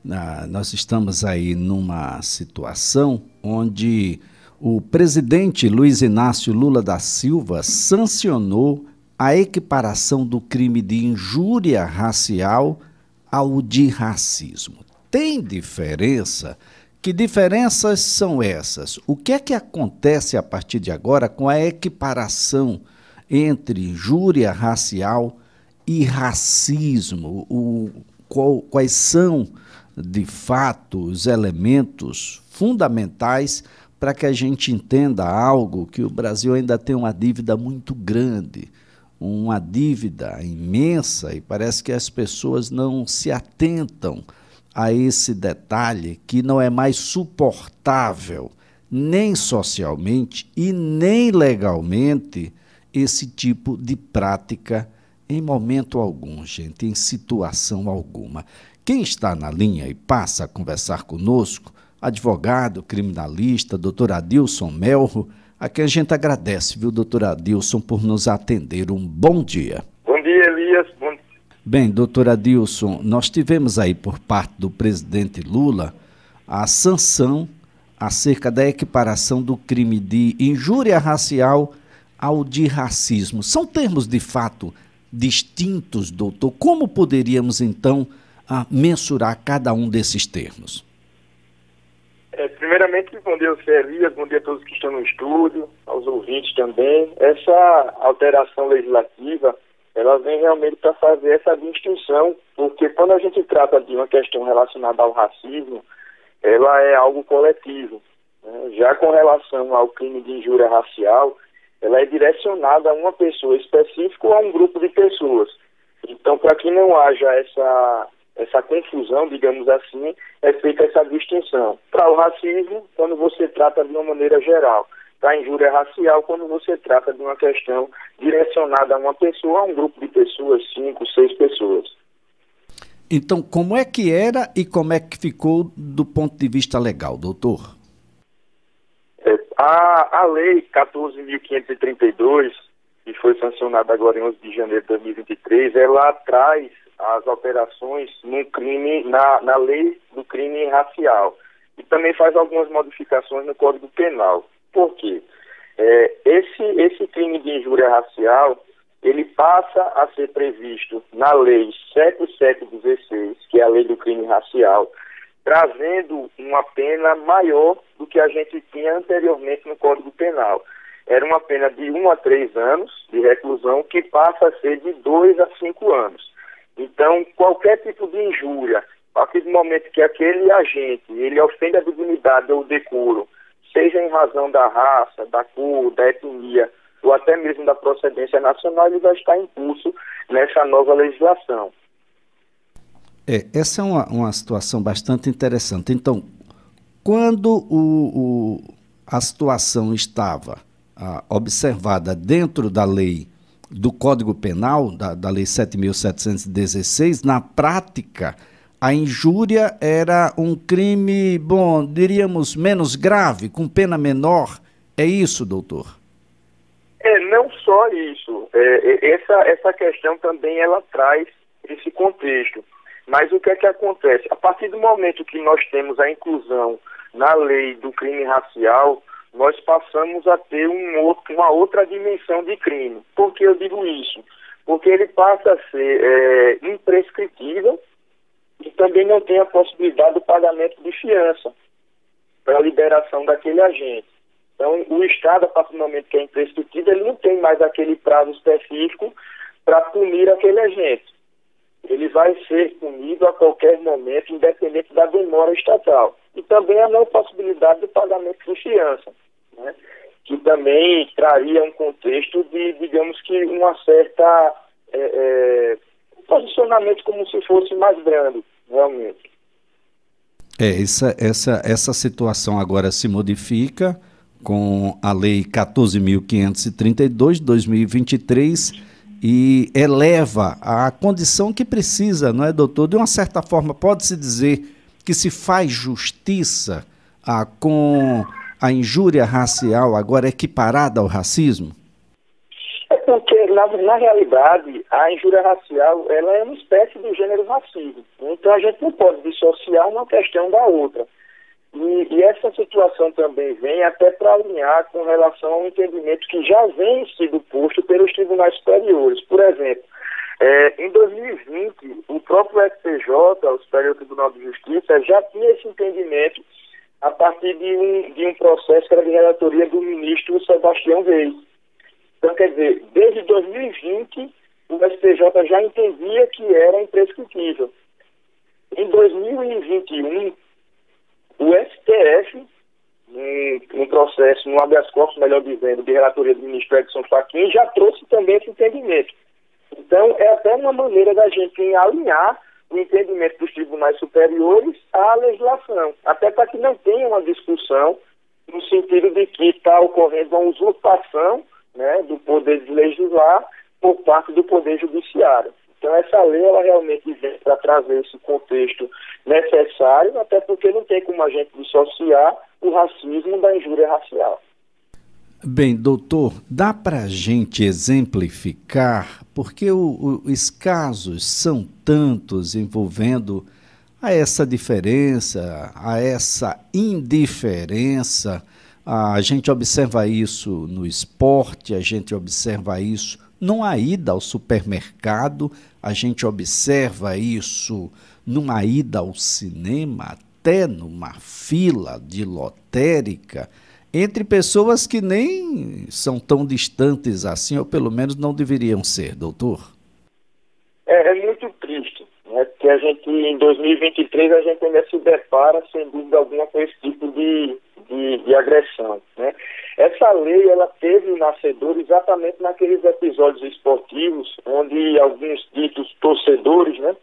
Nós estamos aí numa situação onde o presidente Luiz Inácio Lula da Silva sancionou a equiparação do crime de injúria racial ao de racismo. Tem diferença? Que diferenças são essas? O que é que acontece a partir de agora com a equiparação entre injúria racial e racismo? Quais são, de fato, os elementos fundamentais para que a gente entenda algo que o Brasil ainda tem uma dívida muito grande, uma dívida imensa, e parece que as pessoas não se atentam a esse detalhe que não é mais suportável, nem socialmente e nem legalmente, esse tipo de prática em momento algum, gente, em situação alguma. Quem está na linha e passa a conversar conosco, advogado, criminalista, doutor Adilson Melro, a quem a gente agradece, viu, doutor Adilson, por nos atender. Um bom dia. Bom dia, Elias. Bem, doutor Adilson, nós tivemos aí por parte do presidente Lula a sanção acerca da equiparação do crime de injúria racial ao de racismo. São termos, de fato, distintos, doutor. Como poderíamos, então, mensurar cada um desses termos? Primeiramente, bom dia, Elias, bom dia a todos que estão no estúdio, aos ouvintes também. Essa alteração legislativa, ela vem realmente para fazer essa distinção, porque quando a gente trata de uma questão relacionada ao racismo, ela é algo coletivo, né? Já com relação ao crime de injúria racial, ela é direcionada a uma pessoa específica ou a um grupo de pessoas. Então, para que não haja essa confusão, digamos assim, é feita essa distinção. Para o racismo, quando você trata de uma maneira geral. Para a injúria racial, quando você trata de uma questão direcionada a uma pessoa, a um grupo de pessoas, 5, 6 pessoas. Então, como é que era e como é que ficou do ponto de vista legal, doutor? A Lei 14.532, que foi sancionada agora em 11 de janeiro de 2023, ela traz as alterações no crime, na lei do crime racial. E também faz algumas modificações no Código Penal. Por quê? Esse crime de injúria racial, ele passa a ser previsto na Lei 7716, que é a lei do crime racial, trazendo uma pena maior do que a gente tinha anteriormente no Código Penal. Era uma pena de 1 a 3 anos de reclusão, que passa a ser de 2 a 5 anos. Então, qualquer tipo de injúria, a partir do momento que aquele agente, ele ofende a dignidade ou o decoro, seja em razão da raça, da cor, da etnia, ou até mesmo da procedência nacional, ele vai estar impulso nessa nova legislação. Essa é uma situação bastante interessante. Então, quando a situação estava observada dentro da lei do Código Penal, da Lei 7.716, na prática, a injúria era um crime, diríamos, menos grave, com pena menor. É isso, doutor? Não só isso. Essa questão também ela traz esse contexto. Mas o que é que acontece? A partir do momento que nós temos a inclusão na lei do crime racial, nós passamos a ter uma outra dimensão de crime. Por que eu digo isso? Porque ele passa a ser imprescritível e também não tem a possibilidade do pagamento de fiança para a liberação daquele agente. Então, o Estado, a partir do momento que é imprescritível, ele não tem mais aquele prazo específico para punir aquele agente. Ele vai ser punido a qualquer momento, independente da demora estatal. E também a não possibilidade do pagamento de fiança, né? Que também traria um contexto de, digamos que, uma certa posicionamento como se fosse mais brando, realmente. Essa situação agora se modifica com a Lei 14.532 de 2023 e eleva a condição que precisa, não é, doutor? De uma certa forma, pode-se dizer que se faz justiça com a injúria racial agora equiparada ao racismo? porque, na realidade, a injúria racial ela é uma espécie do gênero racismo. Então, a gente não pode dissociar uma questão da outra. E essa situação também vem até para alinhar com relação ao entendimento que já vem sido posto pelos tribunais superiores. Por exemplo, em 2020, o próprio STJ, o Superior Tribunal de Justiça, já tinha esse entendimento a partir de um processo que era de relatoria do ministro Sebastião Reis. Então, quer dizer, desde 2020, o STJ já entendia que era imprescritível. Em 2021, o STF, no processo, no habeas corpus, melhor dizendo, de relatoria do ministro Edson Fachin, já trouxe também esse entendimento. Então, é até uma maneira da gente alinhar o entendimento dos tribunais superiores à legislação, até para que não tenha uma discussão no sentido de que está ocorrendo uma usurpação, né, do poder de legislar por parte do poder judiciário. Então, essa lei, ela realmente vem para trazer esse contexto necessário, até porque não tem como a gente dissociar o racismo da injúria racial. Bem, doutor, dá para a gente exemplificar, porque os casos são tantos envolvendo a essa diferença, a essa indiferença. A gente observa isso no esporte, a gente observa isso numa ida ao supermercado, a gente observa isso numa ida ao cinema, até numa fila de lotérica, entre pessoas que nem são tão distantes assim, ou pelo menos não deveriam ser, doutor. É muito triste, né? Porque a gente, em 2023, a gente ainda se depara, sem dúvida alguma, com esse tipo de agressão, né? Essa lei, ela teve o nascedor exatamente naqueles episódios esportivos, onde alguns ditos torcedores, né,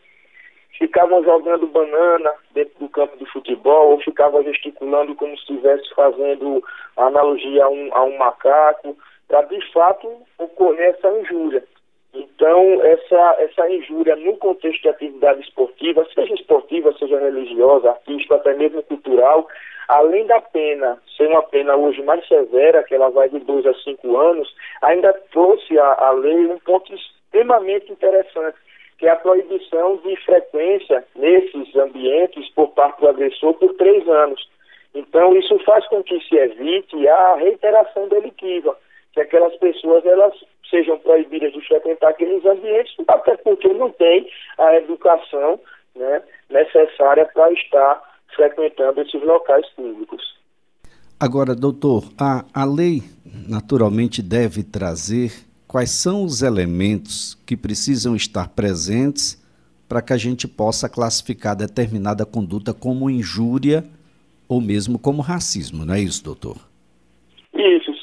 ficavam jogando banana dentro do campo de futebol, ou ficavam gesticulando como se estivesse fazendo analogia a um macaco, para de fato ocorrer essa injúria. Então, essa injúria no contexto de atividade esportiva, seja religiosa, artística, até mesmo cultural, além da pena ser uma pena hoje mais severa, que ela vai de 2 a 5 anos, ainda trouxe à lei um ponto extremamente interessante, que é a proibição de frequência nesses ambientes por parte do agressor por 3 anos. Então, isso faz com que se evite a reiteração delitiva, que aquelas pessoas elas sejam proibidas de frequentar aqueles ambientes, até porque não tem a educação, né, necessária para estar frequentando esses locais públicos. Agora, doutor, a lei naturalmente deve trazer quais são os elementos que precisam estar presentes para que a gente possa classificar determinada conduta como injúria ou mesmo como racismo, não é isso, doutor? Isso,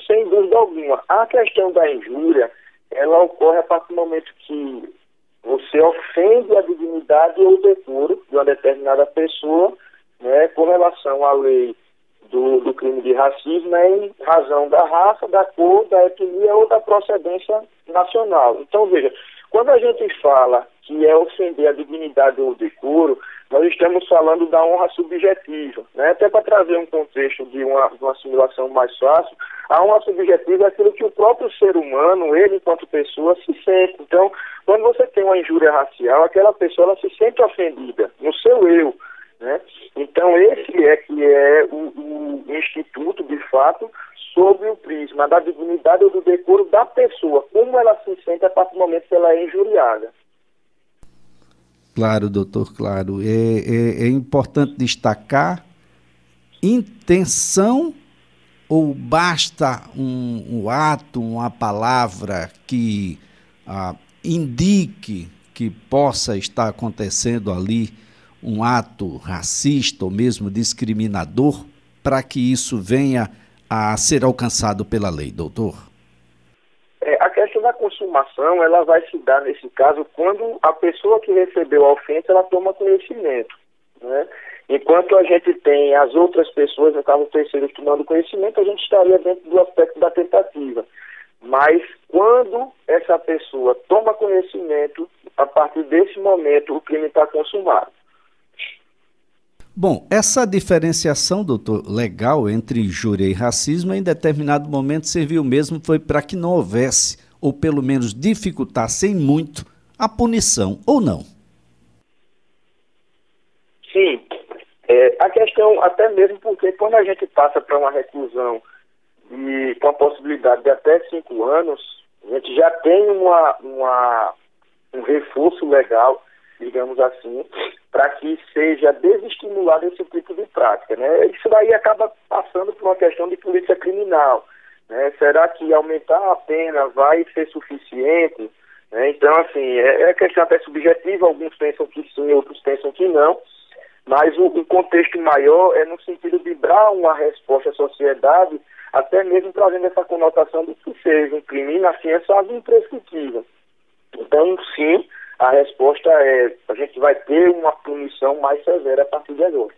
sem dúvida alguma. A questão da injúria, ela ocorre a partir do momento que você ofende a dignidade ou o decoro de uma determinada pessoa, né, com relação à lei do crime de racismo, né, em razão da raça, da cor, da etnia ou da procedência nacional. Então, veja, quando a gente fala que é ofender a dignidade ou o decoro, nós estamos falando da honra subjetiva, né? Até para trazer um contexto de uma simulação mais fácil, a honra subjetiva é aquilo que o próprio ser humano, ele enquanto pessoa, se sente. Então, quando você tem uma injúria racial, aquela pessoa ela se sente ofendida no seu eu, né? Então, esse é que é o instituto, de fato, sob o prisma da dignidade ou do decoro da pessoa, como ela se sente a partir do momento que ela é injuriada. Claro, doutor, claro. É importante destacar intenção ou basta um ato, uma palavra que indique que possa estar acontecendo ali um ato racista ou mesmo discriminador para que isso venha a ser alcançado pela lei, doutor? A questão da consumação, ela vai se dar, nesse caso, quando a pessoa que recebeu a ofensa, ela toma conhecimento, né? Enquanto a gente tem as outras pessoas, no caso o terceiro, tomando conhecimento, a gente estaria dentro do aspecto da tentativa. Mas quando essa pessoa toma conhecimento, a partir desse momento, o crime está consumado. Bom, essa diferenciação, doutor, legal entre injúria e racismo, em determinado momento serviu mesmo foi para que não houvesse ou pelo menos dificultassem muito a punição, ou não? Sim. A questão, até mesmo porque quando a gente passa para uma reclusão com a possibilidade de até 5 anos, a gente já tem um reforço legal, digamos assim, para que seja desestimulado esse tipo de prática, né? Isso daí acaba passando por uma questão de política criminal, né? Será que aumentar a pena vai ser suficiente? Né? Então, assim, é questão até subjetiva, alguns pensam que sim, outros pensam que não, mas o contexto maior é no sentido de dar uma resposta à sociedade, até mesmo trazendo essa conotação de que seja um crime inafiançável e imprescritível. Então, sim, a resposta é: a gente vai ter uma punição mais severa a partir de agora.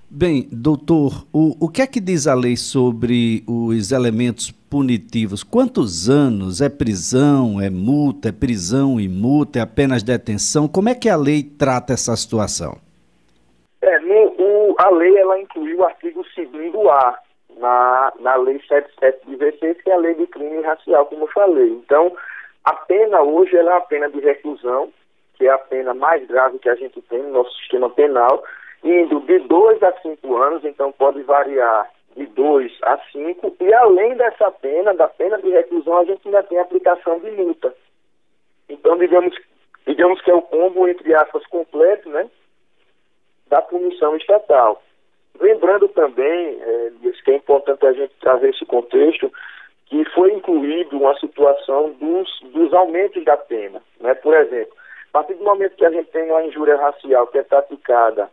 Bem, doutor, o que é que diz a lei sobre os elementos punitivos? Quantos anos? É prisão, é multa, é prisão e multa, é apenas detenção? Como é que a lei trata essa situação? A lei ela incluiu o artigo 2º-A na Lei 77 de 16, que é a Lei de Crime Racial, como eu falei. Então, a pena hoje ela é a pena de reclusão, que é a pena mais grave que a gente tem no nosso sistema penal, indo de 2 a 5 anos, então pode variar de 2 a 5, e além dessa pena, da pena de reclusão, a gente ainda tem a aplicação de multa. Então, digamos que é o combo, entre aspas, completo, né, da punição estatal. Lembrando também, que é importante a gente trazer esse contexto, que foi incluído uma situação dos aumentos da pena, né? Por exemplo, a partir do momento que a gente tem uma injúria racial que é praticada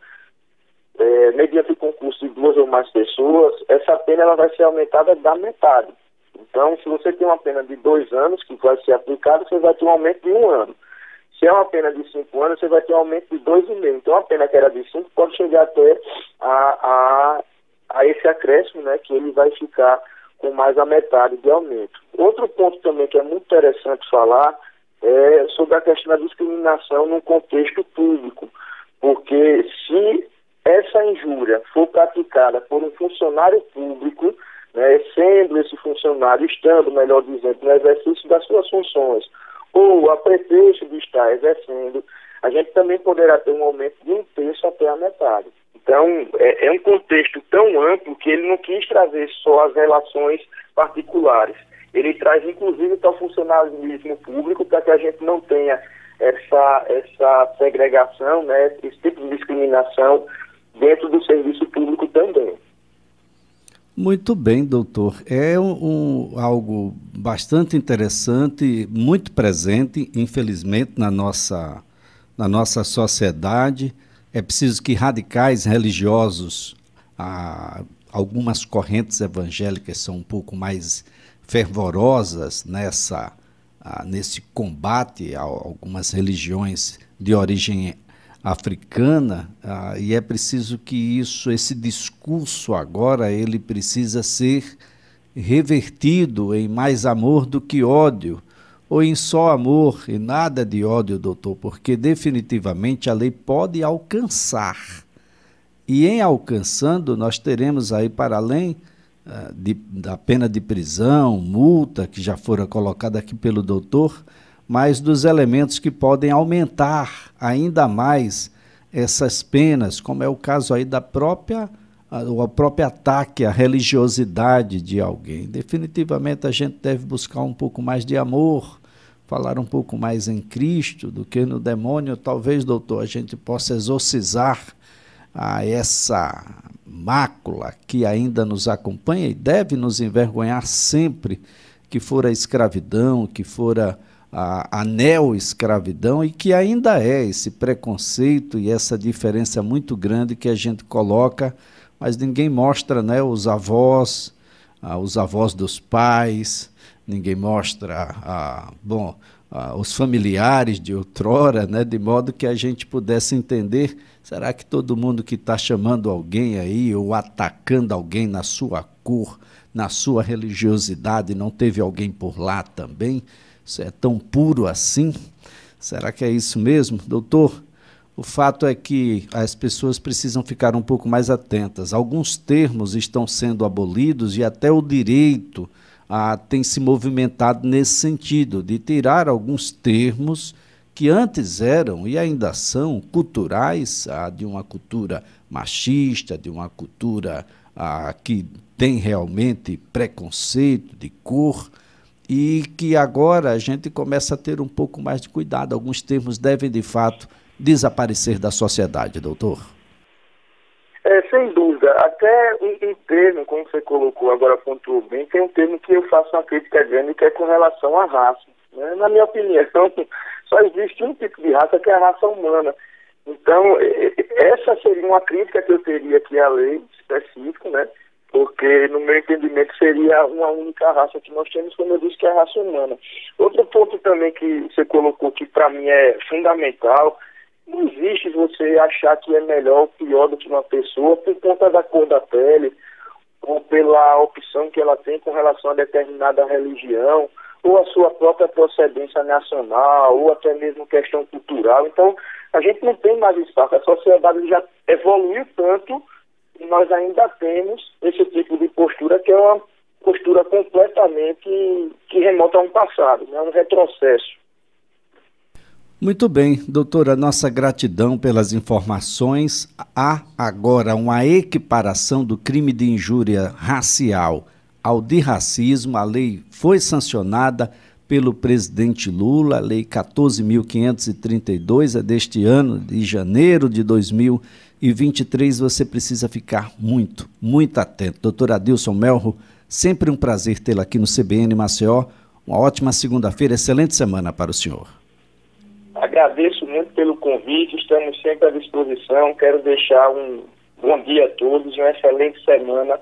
mediante o concurso de 2 ou mais pessoas, essa pena ela vai ser aumentada da metade. Então, se você tem uma pena de 2 anos que vai ser aplicada, você vai ter um aumento de 1 ano. Se é uma pena de 5 anos, você vai ter um aumento de 2,5. Então, a pena que era de 5 pode chegar até a esse acréscimo, né, que ele vai ficar com mais a metade de aumento. Outro ponto também que é muito interessante falar é sobre a questão da discriminação no contexto público, porque se essa injúria for praticada por um funcionário público, né, sendo esse funcionário, estando, melhor dizendo, no exercício das suas funções, ou a pretexto de estar exercendo, a gente também poderá ter um aumento de 1/3 até a metade. Então, é um contexto tão amplo que ele não quis trazer só as relações particulares. Ele traz, inclusive, para o funcionalismo público, para que a gente não tenha essa segregação, né, esse tipo de discriminação dentro do serviço público também. Muito bem, doutor. É algo bastante interessante, muito presente, infelizmente, na nossa sociedade. É preciso que radicais religiosos, algumas correntes evangélicas são um pouco mais fervorosas nesse combate a algumas religiões de origem africana, e é preciso que esse discurso agora, ele precisa ser revertido em mais amor do que ódio, ou em só amor e nada de ódio, doutor, porque definitivamente a lei pode alcançar, e em alcançando nós teremos aí, para além da pena de prisão, multa, que já fora colocada aqui pelo doutor, mas dos elementos que podem aumentar ainda mais essas penas, como é o caso aí o próprio ataque à religiosidade de alguém. Definitivamente a gente deve buscar um pouco mais de amor, falar um pouco mais em Cristo do que no demônio. Talvez, doutor, a gente possa exorcizar essa mácula que ainda nos acompanha e deve nos envergonhar sempre, que for a escravidão, que for a neo-escravidão, e que ainda é esse preconceito e essa diferença muito grande que a gente coloca, mas ninguém mostra, né, os avós dos pais, ninguém mostra os familiares de outrora, né, de modo que a gente pudesse entender, será que todo mundo que está chamando alguém aí ou atacando alguém na sua cor, na sua religiosidade, não teve alguém por lá também? Isso é tão puro assim? Será que é isso mesmo? Doutor, o fato é que as pessoas precisam ficar um pouco mais atentas. Alguns termos estão sendo abolidos e até o direito tem se movimentado nesse sentido, de tirar alguns termos que antes eram e ainda são culturais, de uma cultura machista, de uma cultura que tem realmente preconceito de cor, e que agora a gente começa a ter um pouco mais de cuidado. Alguns termos devem, de fato, desaparecer da sociedade, doutor. Sem dúvida. Até um termo, como você colocou agora, pontuou bem, tem um termo que eu faço uma crítica grande, que é com relação à raça. Né? Na minha opinião, só existe um tipo de raça, que é a raça humana. Então, essa seria uma crítica que eu teria aqui à lei específica, né? Porque, no meu entendimento, seria uma única raça que nós temos, como eu disse, que é a raça humana. Outro ponto também que você colocou, que para mim é fundamental: não existe você achar que é melhor ou pior do que uma pessoa por conta da cor da pele, ou pela opção que ela tem com relação a determinada religião, ou a sua própria procedência nacional, ou até mesmo questão cultural. Então, a gente não tem mais espaço. A sociedade já evoluiu tanto e nós ainda temos esse tipo de postura, que é uma postura completamente que remota a um passado, né? Um retrocesso. Muito bem, doutora, nossa gratidão pelas informações. Há agora uma equiparação do crime de injúria racial ao de racismo. A lei foi sancionada pelo presidente Lula, a lei 14.532, é deste ano, de janeiro de 2023. Você precisa ficar muito, muito atento. Doutor Adilson Melro, sempre um prazer tê-lo aqui no CBN Maceió. Uma ótima segunda-feira, excelente semana para o senhor. Agradeço muito pelo convite, estamos sempre à disposição. Quero deixar um bom dia a todos e uma excelente semana.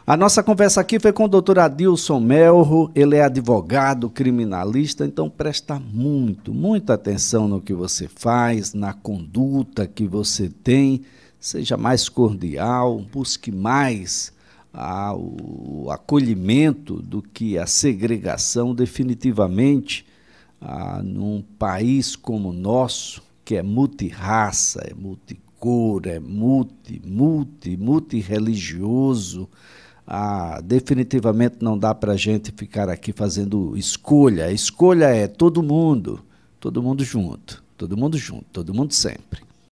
A nossa conversa aqui foi com o doutor Adilson Melro. Ele é advogado criminalista, então presta muita atenção no que você faz, na conduta que você tem. Seja mais cordial, busque mais o acolhimento do que a segregação. Definitivamente, num país como o nosso, que é multirraça, é multicor, é multireligioso, definitivamente não dá para a gente ficar aqui fazendo escolha. A escolha é todo mundo junto, todo mundo sempre.